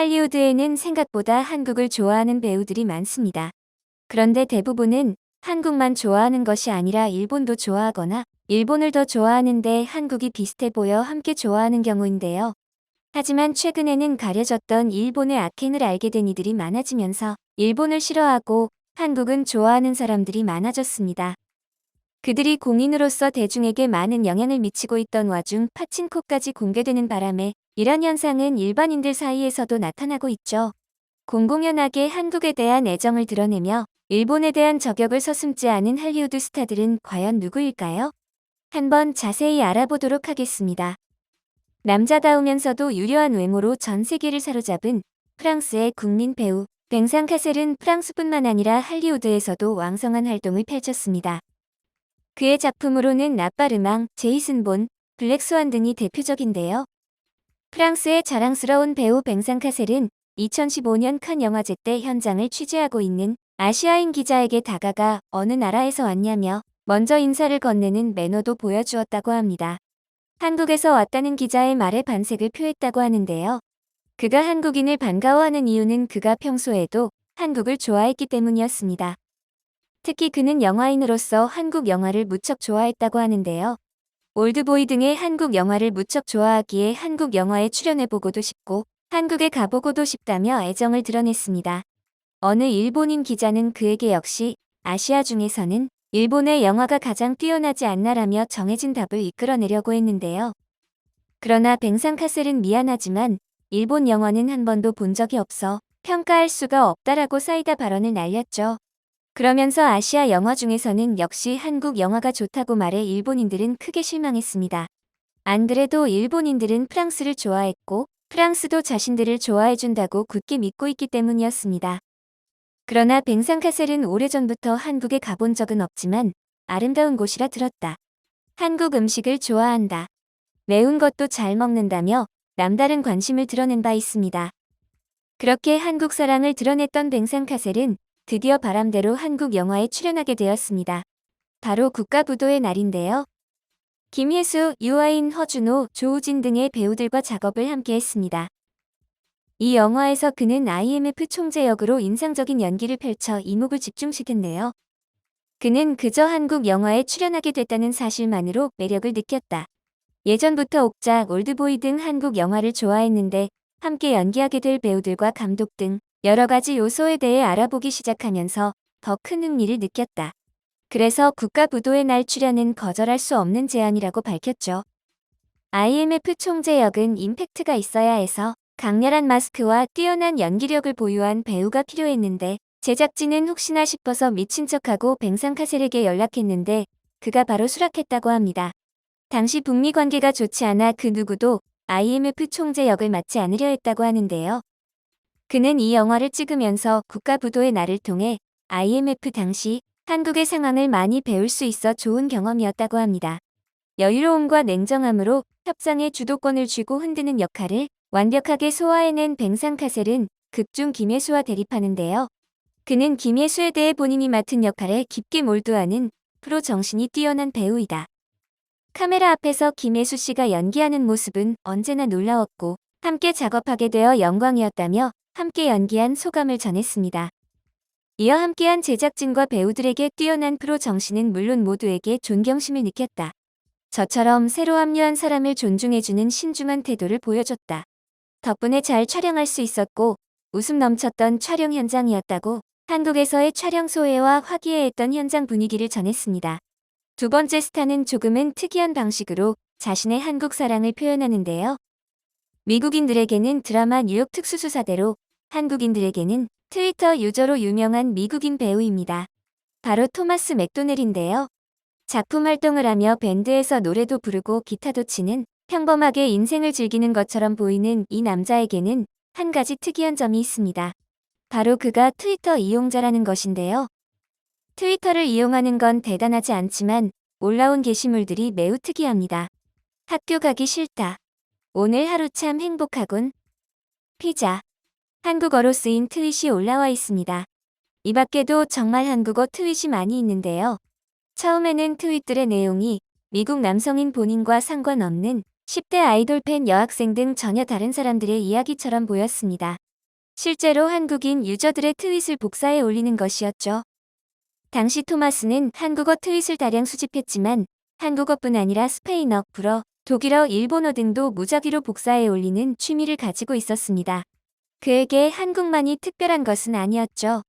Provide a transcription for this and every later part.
할리우드에는 생각보다 한국을 좋아하는 배우들이 많습니다. 그런데 대부분은 한국만 좋아하는 것이 아니라 일본도 좋아하거나 일본을 더 좋아하는데 한국이 비슷해 보여 함께 좋아하는 경우인데요. 하지만 최근에는 가려졌던 일본의 악행을 알게 된 이들이 많아지면서 일본을 싫어하고 한국은 좋아하는 사람들이 많아졌습니다. 그들이 공인으로서 대중에게 많은 영향을 미치고 있던 와중 파친코까지 공개되는 바람에 이런 현상은 일반인들 사이에서도 나타나고 있죠. 공공연하게 한국에 대한 애정을 드러내며 일본에 대한 저격을 서슴지 않은 할리우드 스타들은 과연 누구일까요? 한번 자세히 알아보도록 하겠습니다. 남자다우면서도 유려한 외모로 전 세계를 사로잡은 프랑스의 국민 배우 뱅상 카셀은 프랑스뿐만 아니라 할리우드에서도 왕성한 활동을 펼쳤습니다. 그의 작품으로는 나빠르망, 제이슨 본, 블랙스완 등이 대표적인데요. 프랑스의 자랑스러운 배우 뱅상 카셀은 2015년 칸 영화제 때 현장을 취재하고 있는 아시아인 기자에게 다가가 어느 나라에서 왔냐며 먼저 인사를 건네는 매너도 보여주었다고 합니다. 한국에서 왔다는 기자의 말에 반색을 표했다고 하는데요. 그가 한국인을 반가워하는 이유는 그가 평소에도 한국을 좋아했기 때문이었습니다. 특히 그는 영화인으로서 한국 영화를 무척 좋아했다고 하는데요. 올드보이 등의 한국 영화를 무척 좋아하기에 한국 영화에 출연해보고도 싶고 한국에 가보고도 싶다며 애정을 드러냈습니다. 어느 일본인 기자는 그에게 역시 아시아 중에서는 일본의 영화가 가장 뛰어나지 않나라며 정해진 답을 이끌어내려고 했는데요. 그러나 뱅상 카셀은 미안하지만 일본 영화는 한 번도 본 적이 없어 평가할 수가 없다라고 사이다 발언을 날렸죠. 그러면서 아시아 영화 중에서는 역시 한국 영화가 좋다고 말해 일본인들은 크게 실망했습니다. 안 그래도 일본인들은 프랑스를 좋아했고 프랑스도 자신들을 좋아해준다고 굳게 믿고 있기 때문이었습니다. 그러나 뱅상 카셀은 오래전부터 한국에 가본 적은 없지만 아름다운 곳이라 들었다. 한국 음식을 좋아한다. 매운 것도 잘 먹는다며 남다른 관심을 드러낸 바 있습니다. 그렇게 한국 사랑을 드러냈던 뱅상 카셀은 드디어 바람대로 한국 영화에 출연하게 되었습니다. 바로 국가부도의 날인데요. 김혜수, 유아인, 허준호, 조우진 등의 배우들과 작업을 함께 했습니다. 이 영화에서 그는 IMF 총재 역으로 인상적인 연기를 펼쳐 이목을 집중시켰네요. 그는 그저 한국 영화에 출연하게 됐다는 사실만으로 매력을 느꼈다. 예전부터 옥작, 올드보이 등 한국 영화를 좋아했는데 함께 연기하게 될 배우들과 감독 등 여러 가지 요소에 대해 알아보기 시작하면서 더 큰 흥미를 느꼈다. 그래서 국가부도의 날 출연은 거절할 수 없는 제안이라고 밝혔죠. IMF 총재 역은 임팩트가 있어야 해서 강렬한 마스크와 뛰어난 연기력을 보유한 배우가 필요했는데 제작진은 혹시나 싶어서 미친 척하고 뱅상 카셀에게 연락했는데 그가 바로 수락했다고 합니다. 당시 북미 관계가 좋지 않아 그 누구도 IMF 총재 역을 맡지 않으려 했다고 하는데요. 그는 이 영화를 찍으면서 국가부도의 날을 통해 IMF 당시 한국의 상황을 많이 배울 수 있어 좋은 경험이었다고 합니다. 여유로움과 냉정함으로 협상의 주도권을 쥐고 흔드는 역할을 완벽하게 소화해낸 뱅상 카셀은 극중 김혜수와 대립하는데요. 그는 김혜수에 대해 본인이 맡은 역할에 깊게 몰두하는 프로 정신이 뛰어난 배우이다. 카메라 앞에서 김혜수 씨가 연기하는 모습은 언제나 놀라웠고 함께 작업하게 되어 영광이었다며 함께 연기한 소감을 전했습니다. 이어 함께한 제작진과 배우들에게 뛰어난 프로 정신은 물론 모두에게 존경심을 느꼈다. 저처럼 새로 합류한 사람을 존중해주는 신중한 태도를 보여줬다. 덕분에 잘 촬영할 수 있었고 웃음 넘쳤던 촬영 현장이었다고 한국에서의 촬영 소회와 화기애애했던 현장 분위기를 전했습니다. 두 번째 스타는 조금은 특이한 방식으로 자신의 한국 사랑을 표현하는데요. 미국인들에게는 드라마 뉴욕 특수수사대로, 한국인들에게는 트위터 유저로 유명한 미국인 배우입니다. 바로 토마스 맥도넬인데요. 작품 활동을 하며 밴드에서 노래도 부르고 기타도 치는 평범하게 인생을 즐기는 것처럼 보이는 이 남자에게는 한 가지 특이한 점이 있습니다. 바로 그가 트위터 이용자라는 것인데요. 트위터를 이용하는 건 대단하지 않지만 올라온 게시물들이 매우 특이합니다. 학교 가기 싫다. 오늘 하루 참 행복하군. 피자. 한국어로 쓰인 트윗이 올라와 있습니다. 이 밖에도 정말 한국어 트윗이 많이 있는데요. 처음에는 트윗들의 내용이 미국 남성인 본인과 상관없는 10대 아이돌 팬 여학생 등 전혀 다른 사람들의 이야기처럼 보였습니다. 실제로 한국인 유저들의 트윗을 복사해 올리는 것이었죠. 당시 토마스는 한국어 트윗을 다량 수집했지만 한국어뿐 아니라 스페인어, 불어, 독일어, 일본어 등도 무작위로 복사해 올리는 취미를 가지고 있었습니다. 그에게 한국만이 특별한 것은 아니었죠.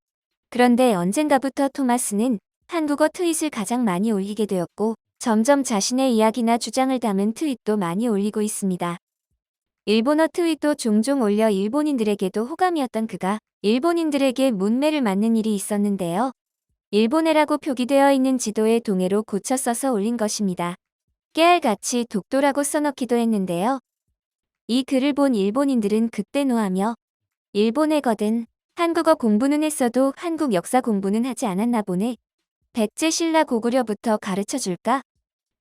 그런데 언젠가부터 토마스는 한국어 트윗을 가장 많이 올리게 되었고 점점 자신의 이야기나 주장을 담은 트윗도 많이 올리고 있습니다. 일본어 트윗도 종종 올려 일본인들에게도 호감이었던 그가 일본인들에게 문매를 맞는 일이 있었는데요. 일본해라고 표기되어 있는 지도에 동해로 고쳐 써서 올린 것입니다. 깨알같이 독도라고 써넣기도 했는데요. 이 글을 본 일본인들은 그때 노하며 일본해거든. 한국어 공부는 했어도 한국 역사 공부는 하지 않았나 보네. 백제 신라 고구려부터 가르쳐 줄까?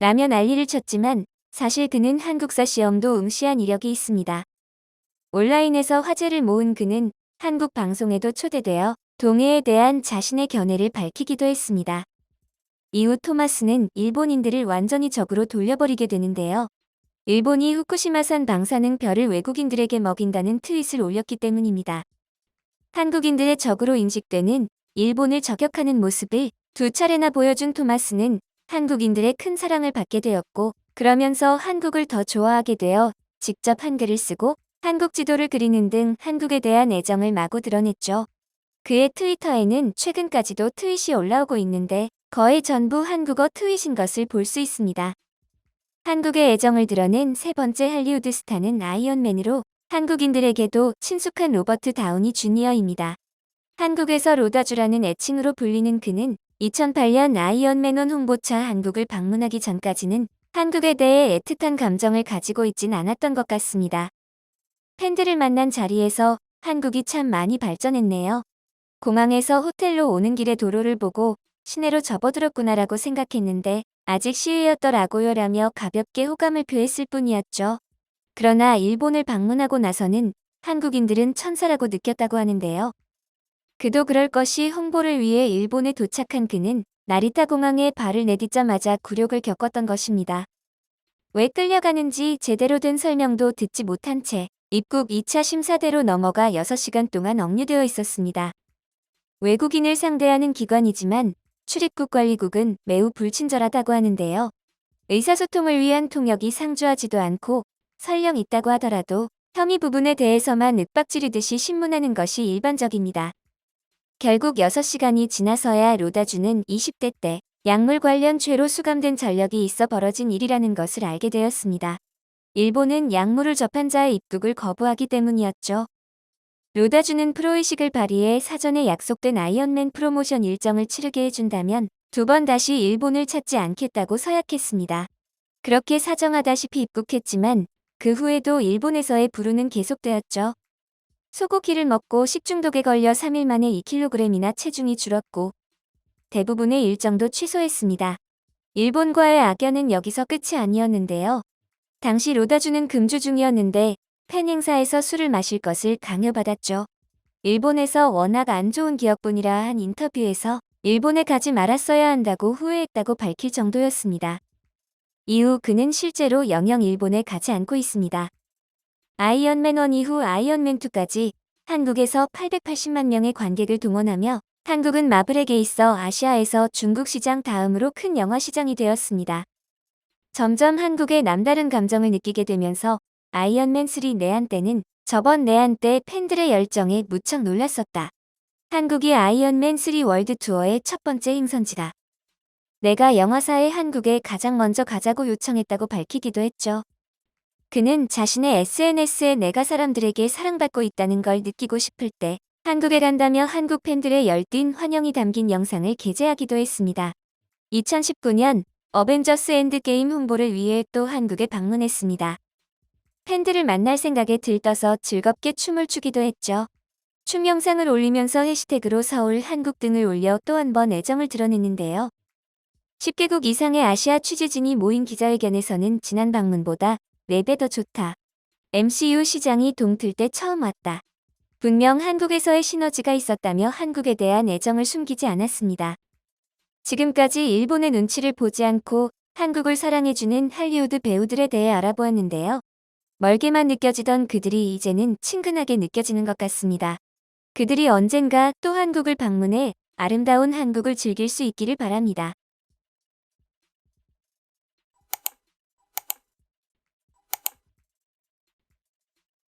라며 난리를 쳤지만 사실 그는 한국사 시험도 응시한 이력이 있습니다. 온라인에서 화제를 모은 그는 한국 방송에도 초대되어 동해에 대한 자신의 견해를 밝히기도 했습니다. 이후 토마스는 일본인들을 완전히 적으로 돌려버리게 되는데요. 일본이 후쿠시마산 방사능 벼를 외국인들에게 먹인다는 트윗을 올렸기 때문입니다. 한국인들의 적으로 인식되는 일본을 저격하는 모습을 두 차례나 보여준 토마스는 한국인들의 큰 사랑을 받게 되었고 그러면서 한국을 더 좋아하게 되어 직접 한글을 쓰고 한국 지도를 그리는 등 한국에 대한 애정을 마구 드러냈죠. 그의 트위터에는 최근까지도 트윗이 올라오고 있는데 거의 전부 한국어 트윗인 것을 볼 수 있습니다. 한국의 애정을 드러낸 세 번째 할리우드 스타는 아이언맨으로 한국인들에게도 친숙한 로버트 다우니 주니어입니다. 한국에서 로다주라는 애칭으로 불리는 그는 2008년 아이언맨 1 홍보차 한국을 방문하기 전까지는 한국에 대해 애틋한 감정을 가지고 있진 않았던 것 같습니다. 팬들을 만난 자리에서 한국이 참 많이 발전했네요. 공항에서 호텔로 오는 길에 도로를 보고 시내로 접어들었구나라고 생각했는데 아직 시외였더라고요 라며 가볍게 호감을 표했을 뿐이었죠. 그러나 일본을 방문하고 나서는 한국인들은 천사라고 느꼈다고 하는데요. 그도 그럴 것이 홍보를 위해 일본에 도착한 그는 나리타 공항에 발을 내딛자마자 굴욕을 겪었던 것입니다. 왜 끌려가는지 제대로 된 설명도 듣지 못한 채 입국 2차 심사대로 넘어가 6시간 동안 억류되어 있었습니다. 외국인을 상대하는 기관이지만 출입국 관리국은 매우 불친절하다고 하는데요. 의사소통을 위한 통역이 상주하지도 않고 설령 있다고 하더라도 혐의 부분에 대해서만 윽박지르듯이 신문하는 것이 일반적입니다. 결국 6시간이 지나서야 로다주는 20대 때 약물 관련 죄로 수감된 전력이 있어 벌어진 일이라는 것을 알게 되었습니다. 일본은 약물을 접한 자의 입국을 거부하기 때문이었죠. 로다주는 프로의식을 발휘해 사전에 약속된 아이언맨 프로모션 일정을 치르게 해준다면 2번 다시 일본을 찾지 않겠다고 서약했습니다. 그렇게 사정하다시피 입국했지만 그 후에도 일본에서의 불우는 계속되었죠. 소고기를 먹고 식중독에 걸려 3일 만에 2kg이나 체중이 줄었고 대부분의 일정도 취소했습니다. 일본과의 악연은 여기서 끝이 아니었는데요. 당시 로다주는 금주 중이었는데 팬 행사에서 술을 마실 것을 강요받았죠. 일본에서 워낙 안 좋은 기억뿐이라 한 인터뷰에서 일본에 가지 말았어야 한다고 후회했다고 밝힐 정도였습니다. 이후 그는 실제로 영영 일본에 가지 않고 있습니다. 아이언맨 1 이후 아이언맨 2까지 한국에서 880만 명의 관객을 동원하며 한국은 마블에게 있어 아시아에서 중국 시장 다음으로 큰 영화 시장이 되었습니다. 점점 한국에 남다른 감정을 느끼게 되면서 아이언맨 3 내한 때는 저번 내한 때 팬들의 열정에 무척 놀랐었다. 한국이 아이언맨 3 월드 투어의 첫 번째 행선지다. 내가 영화사에 한국에 가장 먼저 가자고 요청했다고 밝히기도 했죠. 그는 자신의 SNS에 내가 사람들에게 사랑받고 있다는 걸 느끼고 싶을 때 한국에 간다며 한국 팬들의 열띤 환영이 담긴 영상을 게재하기도 했습니다. 2019년 어벤져스 엔드게임 홍보를 위해 또 한국에 방문했습니다. 팬들을 만날 생각에 들떠서 즐겁게 춤을 추기도 했죠. 춤 영상을 올리면서 해시태그로 서울, 한국 등을 올려 또 한 번 애정을 드러냈는데요. 10개국 이상의 아시아 취재진이 모인 기자회견에서는 지난 방문보다 4배 더 좋다. MCU 시장이 동틀 때 처음 왔다. 분명 한국에서의 시너지가 있었다며 한국에 대한 애정을 숨기지 않았습니다. 지금까지 일본의 눈치를 보지 않고 한국을 사랑해주는 할리우드 배우들에 대해 알아보았는데요. 멀게만 느껴지던 그들이 이제는 친근하게 느껴지는 것 같습니다. 그들이 언젠가 또 한국을 방문해 아름다운 한국을 즐길 수 있기를 바랍니다.